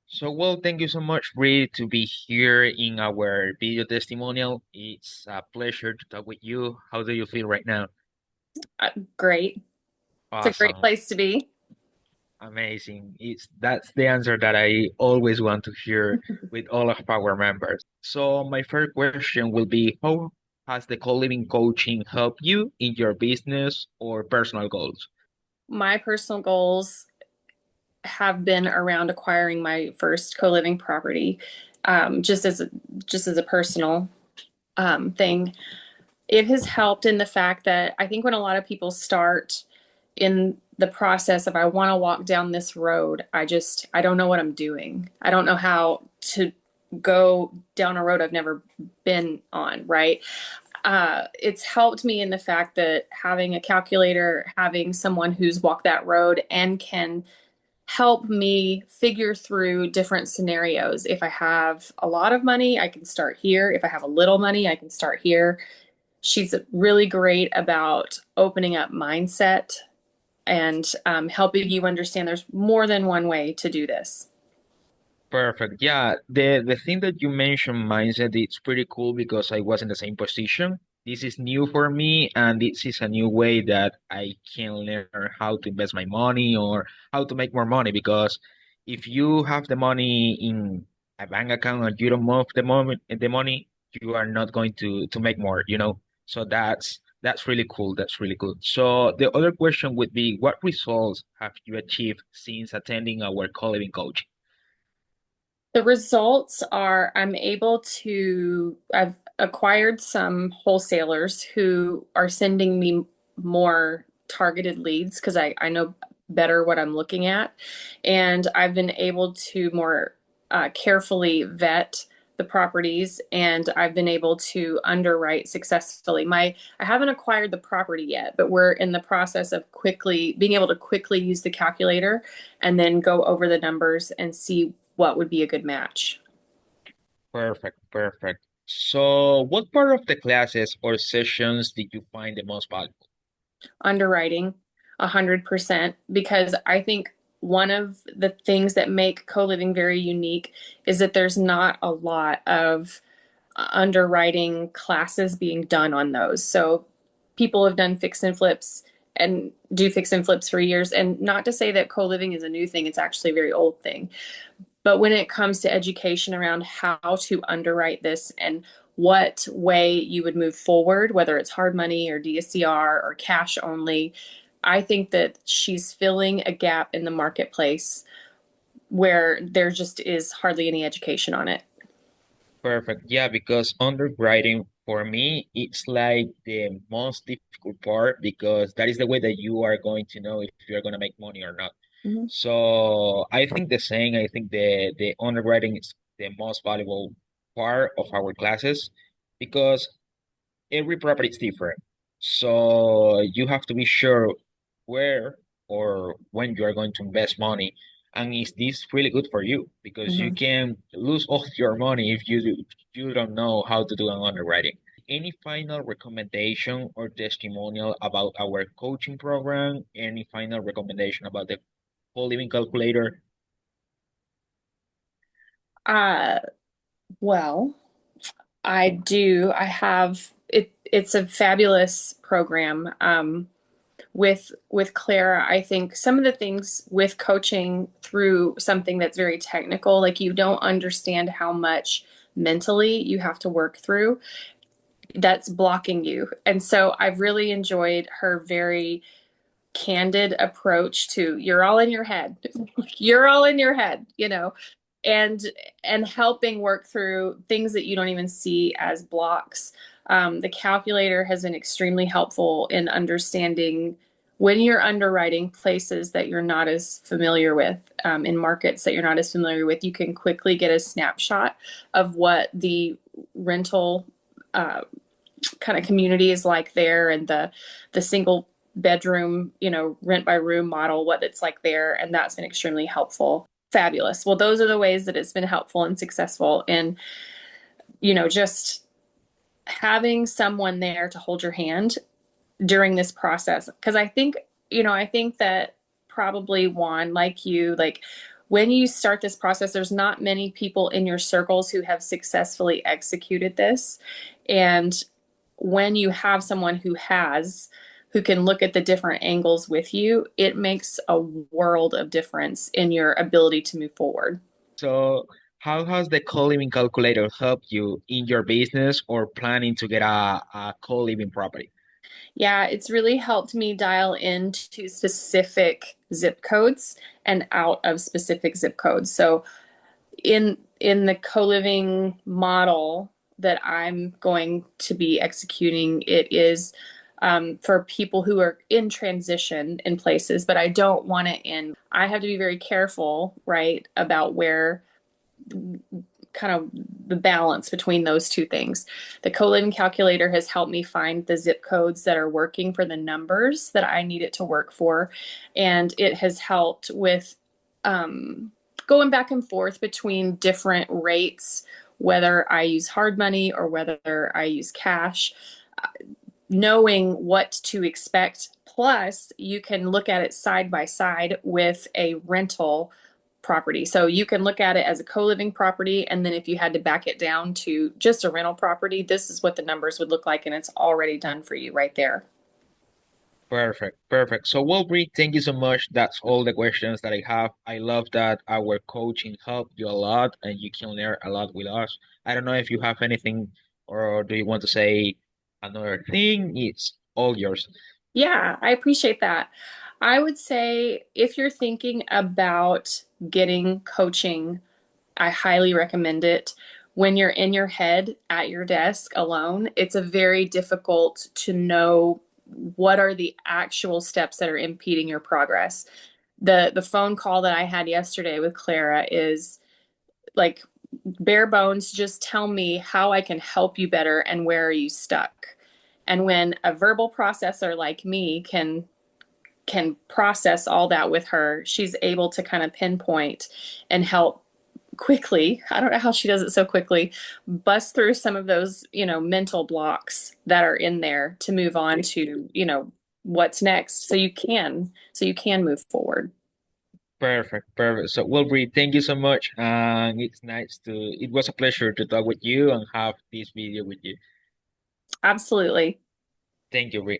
Thank you so much, Bree, to be here in our video testimonial. It's a pleasure to talk with you. How do you feel right now? Great. It's a great Awesome. place to be. Amazing. That's the answer that I always want to hear with all of our members. So my first question will be, how has the co-living coaching helped you in your business or personal goals? My personal goals have been around acquiring my first co-living property, just as a personal thing. It has helped in the fact that I think when a lot of people start in the process of I want to walk down this road, I don't know what I'm doing. I don't know how to go down a road I've never been on, right? It's helped me in the fact that having a calculator, having someone who's walked that road and can help me figure through different scenarios. If I have a lot of money, I can start here. If I have a little money, I can start here. She's really great about opening up mindset and helping you understand there's more than one way to do this. Perfect. Yeah, the thing that you mentioned, mindset, it's pretty cool because I was in the same position. This is new for me, and this is a new way that I can learn how to invest my money or how to make more money. Because if you have the money in a bank account and you don't move the money, you are not going to make more, you know? So that's really cool. That's really good. So the other question would be, what results have you achieved since attending our co-living coach? The results are I've acquired some wholesalers who are sending me more targeted leads because I know better what I'm looking at. And I've been able to more carefully vet the properties and I've been able to underwrite successfully. I haven't acquired the property yet, but we're in the process of quickly being able to quickly use the calculator and then go over the numbers and see what would be a good match. Perfect, perfect. So, what part of the classes or sessions did you find the most valuable? Underwriting 100% because I think one of the things that make co-living very unique is that there's not a lot of underwriting classes being done on those. So people have done fix and flips and do fix and flips for years. And not to say that co-living is a new thing, it's actually a very old thing. But when it comes to education around how to underwrite this and what way you would move forward, whether it's hard money or DSCR or cash only, I think that she's filling a gap in the marketplace where there just is hardly any education on it. Perfect. Yeah, because underwriting for me, it's like the most difficult part because that is the way that you are going to know if you're going to make money or not. Mhm. So, I think the same. I think the underwriting is the most valuable part of our classes because every property is different. So you have to be sure where or when you are going to invest money. And is this really good for you? Because you Mhm. can lose all your money if you don't know how to do an underwriting. Any final recommendation or testimonial about our coaching program? Any final recommendation about the whole living calculator? Uh, well, I do. I have it. It's a fabulous program. With Clara, I think some of the things with coaching through something that's very technical, like you don't understand how much mentally you have to work through that's blocking you. And so I've really enjoyed her very candid approach to you're all in your head. You're all in your head, and helping work through things that you don't even see as blocks. The calculator has been extremely helpful in understanding when you're underwriting places that you're not as familiar with, in markets that you're not as familiar with. You can quickly get a snapshot of what the rental uh, kind of community is like there, and the single bedroom, rent by room model, what it's like there, and that's been extremely helpful. Fabulous. Well, those are the ways that it's been helpful and successful, and just having someone there to hold your hand during this process, because I think that probably Juan, like you, like when you start this process, there's not many people in your circles who have successfully executed this. And when you have someone who has, who can look at the different angles with you, it makes a world of difference in your ability to move forward. So, how has the co-living calculator helped you in your business or planning to get a co-living property? Yeah, it's really helped me dial into specific zip codes and out of specific zip codes. So in the co-living model that I'm going to be executing, it is for people who are in transition in places, but I don't want to end. I have to be very careful, right, about where kind of the balance between those two things. The co-living calculator has helped me find the zip codes that are working for the numbers that I need it to work for. And it has helped with going back and forth between different rates, whether I use hard money or whether I use cash, knowing what to expect. Plus, you can look at it side by side with a rental property. So you can look at it as a co-living property, and then if you had to back it down to just a rental property, this is what the numbers would look like, and it's already done for you right there. Perfect, perfect. So, well, Bree, thank you so much. That's all the questions that I have. I love that our coaching helped you a lot and you can learn a lot with us. I don't know if you have anything or do you want to say another thing? It's all yours. Yeah, I appreciate that. I would say if you're thinking about getting coaching, I highly recommend it. When you're in your head at your desk alone, it's a very difficult to know what are the actual steps that are impeding your progress. The phone call that I had yesterday with Clara is like bare bones, just tell me how I can help you better and where are you stuck. And when a verbal processor like me can process all that with her, she's able to kind of pinpoint and help quickly. I don't know how she does it so quickly, bust through some of those, mental blocks that are in there to move on to, what's next so you can move forward. Perfect, perfect. So, well, Bree, thank you so much. And it was a pleasure to talk with you and have this video with you. Absolutely. Thank you, Bree.